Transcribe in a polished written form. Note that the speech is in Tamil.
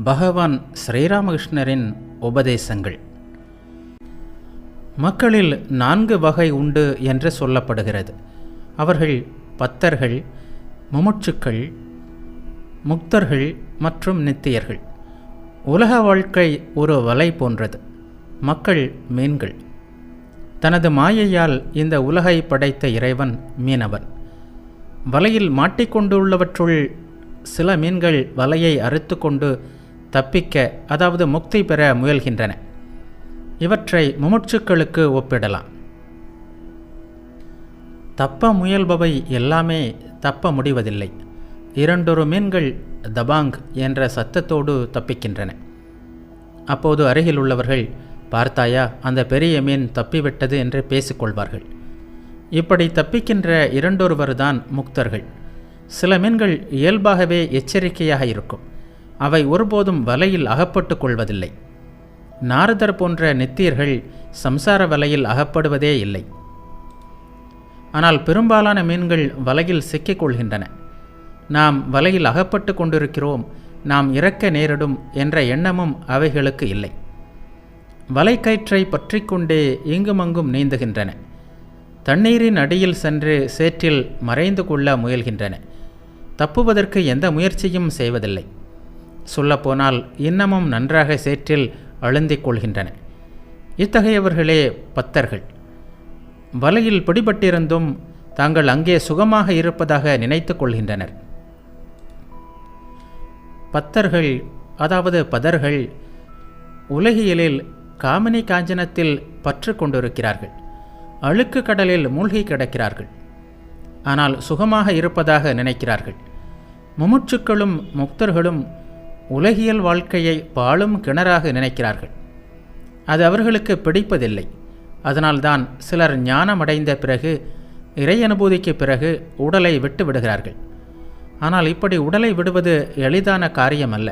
பகவான் ஸ்ரீராமகிருஷ்ணரின் உபதேசங்கள். மக்களில் 4 வகை உண்டு என்று சொல்லப்படுகிறது. அவர்கள் பத்தர்கள், முமுட்சுக்கள், முக்தர்கள் மற்றும் நித்தியர்கள். உலக வாழ்க்கை ஒரு வலை போன்றது. மக்கள் மீன்கள். தனது மாயையால் இந்த உலகை படைத்த இறைவன் மீனவன். வலையில் மாட்டிக்கொண்டுள்ளவற்றுள் சில மீன்கள் வலையை அறுத்து கொண்டு தப்பிக்க, அதாவது முக்தி பெற முயல்கின்றன. இவற்றை முமுட்சுக்களுக்கு ஒப்பிடலாம். தப்ப முயல்பவை எல்லாமே தப்ப முடிவதில்லை. 2 மீன்கள் தபாங் என்ற சத்தத்தோடு தப்பிக்கின்றன. அப்போது அருகில் உள்ளவர்கள், பார்த்தாயா, அந்த பெரிய மீன் தப்பிவிட்டது என்று பேசிக்கொள்வார்கள். இப்படி தப்பிக்கின்ற 2 தான் முக்தர்கள். சில மீன்கள் இயல்பாகவே எச்சரிக்கையாக இருக்கும். அவை ஒருபோதும் வலையில் அகப்பட்டு கொள்வதில்லை. நாரதர் போன்ற நித்தியர்கள் சம்சார வலையில் அகப்படுவதே இல்லை. ஆனால் பெரும்பாலான மீன்கள் வலையில் சிக்கிக்கொள்கின்றன. நாம் வலையில் அகப்பட்டு கொண்டிருக்கிறோம், நாம் இறக்க நேரிடும் என்ற எண்ணமும் அவைகளுக்கு இல்லை. வலைக்கயிற்றை பற்றி கொண்டே இங்குமங்கும் நீந்துகின்றன. தண்ணீரின் அடியில் சென்று சேற்றில் மறைந்து கொள்ள முயல்கின்றன. தப்புவதற்கு எந்த முயற்சியும் செய்வதில்லை. சொல்லப்போனால் இன்னமும் நன்றாக சேற்றில் அழுந்திக் கொள்கின்றன. இத்தகையவர்களே பத்தர்கள். வலையில் பிடிபட்டிருந்தும் தாங்கள் அங்கே சுகமாக இருப்பதாக நினைத்து கொள்கின்றனர். பத்தர்கள், அதாவது பதர்கள், உலகியலில் காமினி காஞ்சனத்தில் பற்று கொண்டிருக்கிறார்கள். அழுக்கு கடலில் மூழ்கி கிடக்கிறார்கள். ஆனால் சுகமாக இருப்பதாக நினைக்கிறார்கள். முமுட்சுக்களும் முக்தர்களும் உலகியல் வாழ்க்கையை பாழும் கிணறாக நினைக்கிறார்கள். அது அவர்களுக்கு பிடிப்பதில்லை. அதனால்தான் சிலர் ஞானமடைந்த பிறகு, இறை அனுபூதிக்கு பிறகு உடலை விட்டு விடுகிறார்கள். ஆனால் இப்படி உடலை விடுவது எளிதான காரியமல்ல.